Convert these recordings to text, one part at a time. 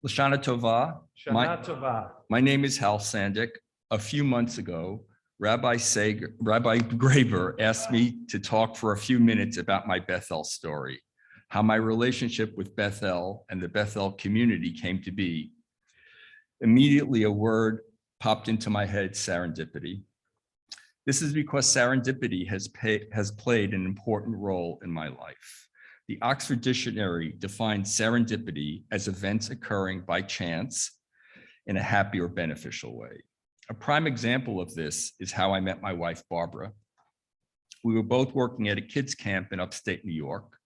Lashana Tova. Shana Tova. My name is Hal Sandick. A few months ago, Rabbi Graber asked me to talk for a few minutes about my Bethel story, how my relationship with Bethel and the Bethel community came to be. Immediately, a word popped into my head: serendipity. This is because serendipity has played an important role in my life. The Oxford Dictionary defines serendipity as events occurring by chance in a happy or beneficial way. A prime example of this is how I met my wife, Barbara. We were both working at a kids' camp in upstate New York.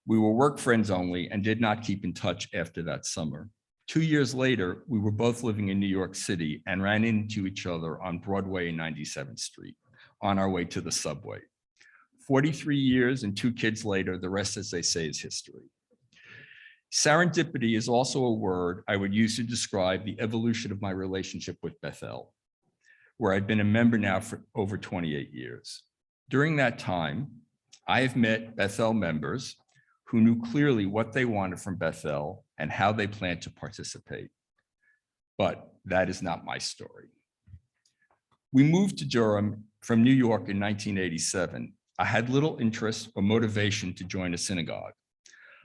We were work friends only and did not keep in touch after that summer. 2 years later, we were both living in New York City and ran into each other on Broadway and 97th Street on our way to the subway. 43 years and 2 kids later, the rest, as they say, is history. Serendipity is also a word I would use to describe the evolution of my relationship with Bethel, where I've been a member now for over 28 years. During that time, I have met Bethel members who knew clearly what they wanted from Bethel and how they planned to participate. But that is not my story. We moved to Durham from New York in 1987. I had little interest or motivation to join a synagogue.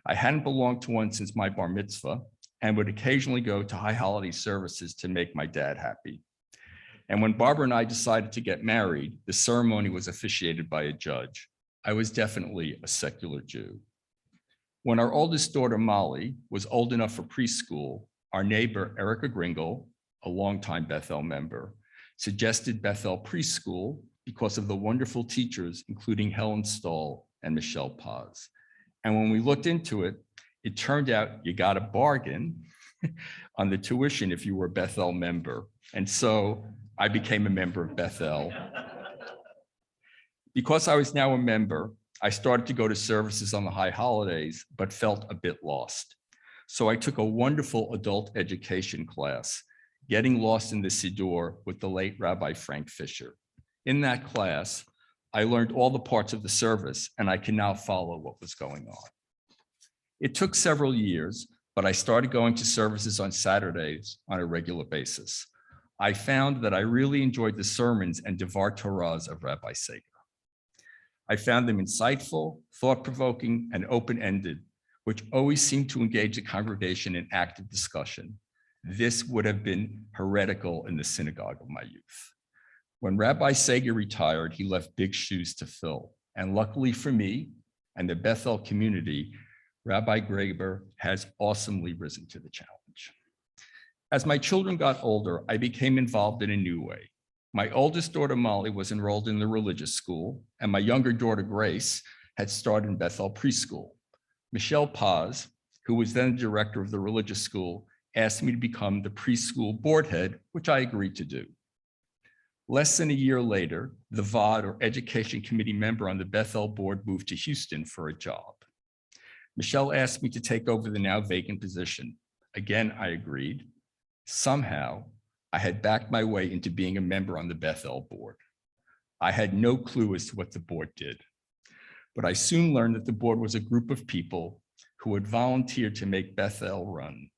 I hadn't belonged to one since my bar mitzvah and would occasionally go to high holiday services to make my dad happy. And when Barbara and I decided to get married, the ceremony was officiated by a judge. I was definitely a secular Jew. When our oldest daughter, Molly, was old enough for preschool, our neighbor, Erica Gringle, a longtime Bethel member, suggested Bethel Preschool because of the wonderful teachers, including Helen Stahl and Michelle Paz. And when we looked into it, it turned out you got a bargain on the tuition if you were a Bethel member. And so I became a member of Bethel. Because I was now a member, I started to go to services on the high holidays, but felt a bit lost. So I took a wonderful adult education class, Getting Lost in the Siddur, with the late Rabbi Frank Fisher. In that class, I learned all the parts of the service, and I can now follow what was going on. It took several years, but I started going to services on Saturdays on a regular basis. I found that I really enjoyed the sermons and Devar Torahs of Rabbi Sager. I found them insightful, thought-provoking, and open-ended, which always seemed to engage the congregation in active discussion. This would have been heretical in the synagogue of my youth. When Rabbi Sager retired, he left big shoes to fill. And luckily for me and the Bethel community, Rabbi Graber has awesomely risen to the challenge. As my children got older, I became involved in a new way. My oldest daughter, Molly, was enrolled in the religious school, and my younger daughter, Grace, had started in Bethel Preschool. Michelle Paz, who was then the director of the religious school, asked me to become the preschool board head, which I agreed to do. Less than a year later, the VOD, or Education Committee member on the Bethel board, moved to Houston for a job. Michelle asked me to take over the now vacant position. Again, I agreed. Somehow, I had backed my way into being a member on the Bethel board. I had no clue as to what the board did, but I soon learned that the board was a group of people who had volunteered to make Bethel run.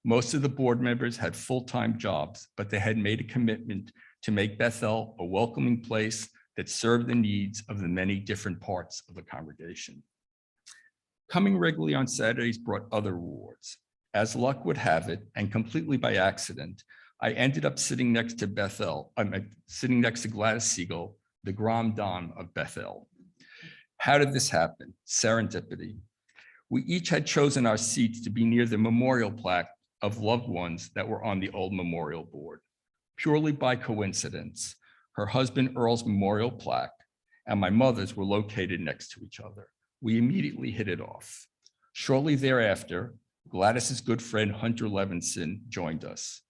Most of the board members had full-time jobs, but they had made a commitment to make Bethel a welcoming place that served the needs of the many different parts of the congregation. Coming regularly on Saturdays brought other rewards. As luck would have it, and completely by accident, I ended up sitting next to Gladys Siegel, the Grand Dame of Bethel. How did this happen? Serendipity. We each had chosen our seats to be near the memorial plaque of loved ones that were on the old memorial board. Purely by coincidence, her husband Earl's memorial plaque and my mother's were located next to each other. We immediately hit it off. Shortly thereafter, Gladys's good friend Hunter Levinson joined us.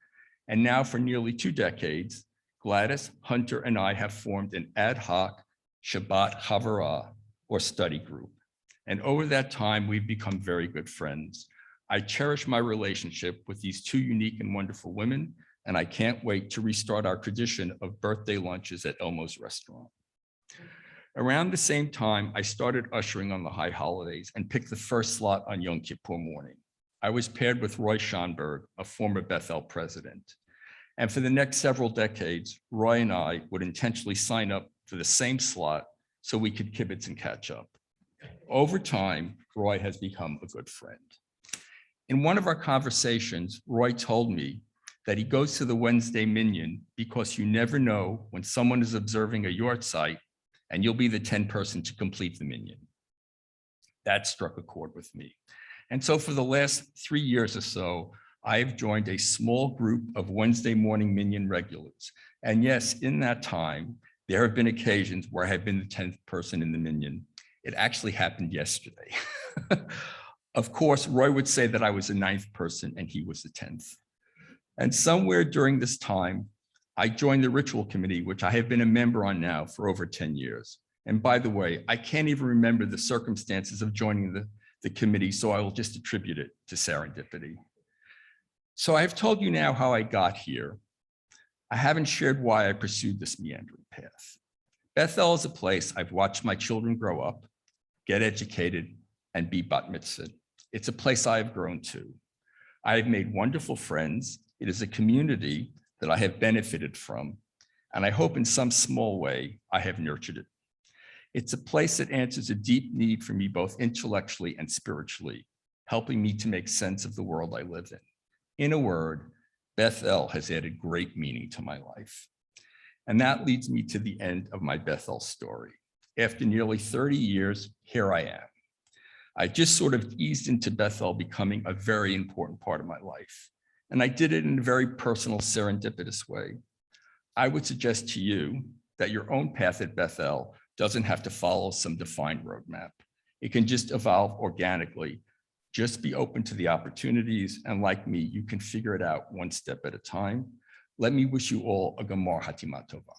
And now for nearly 2 decades, Gladys, Hunter, and I have formed an ad hoc Shabbat Chavarah, or study group. And over that time, we've become very good friends. I cherish my relationship with these 2 unique and wonderful women, and I can't wait to restart our tradition of birthday lunches at Elmo's restaurant. Around the same time, I started ushering on the high holidays and picked the first slot on Yom Kippur morning. I was paired with Roy Schonberg, a former Bethel president. And for the next several decades, Roy and I would intentionally sign up for the same slot so we could kibitz and catch up. Over time, Roy has become a good friend. In one of our conversations, Roy told me that he goes to the Wednesday Minyan because you never know when someone is observing a yard site and you'll be the 10th person to complete the Minyan. That struck a chord with me. And so for the last 3 years or so, I've joined a small group of Wednesday morning Minyan regulars. And yes, in that time, there have been occasions where I have been the 10th person in the Minyan. It actually happened yesterday. Of course, Roy would say that I was the 9th person and he was the 10th. And somewhere during this time, I joined the ritual committee, which I have been a member on now for over 10 years. And by the way, I can't even remember the circumstances of joining the committee, so I will just attribute it to serendipity. So I've told you now how I got here. I haven't shared why I pursued this meandering path. Bethel is a place I've watched my children grow up, get educated, and be bat mitzvah. It's a place I have grown to. I have made wonderful friends. It is a community that I have benefited from, and I hope in some small way I have nurtured it. It's a place that answers a deep need for me both intellectually and spiritually, helping me to make sense of the world I live in. In a word, Bethel has added great meaning to my life. And that leads me to the end of my Bethel story. After nearly 30 years, here I am. I just sort of eased into Bethel becoming a very important part of my life. And I did it in a very personal, serendipitous way. I would suggest to you that your own path at Bethel doesn't have to follow some defined roadmap. It can just evolve organically. Just be open to the opportunities, and like me, you can figure it out one step at a time. Let me wish you all a Gemar Hatima Tova.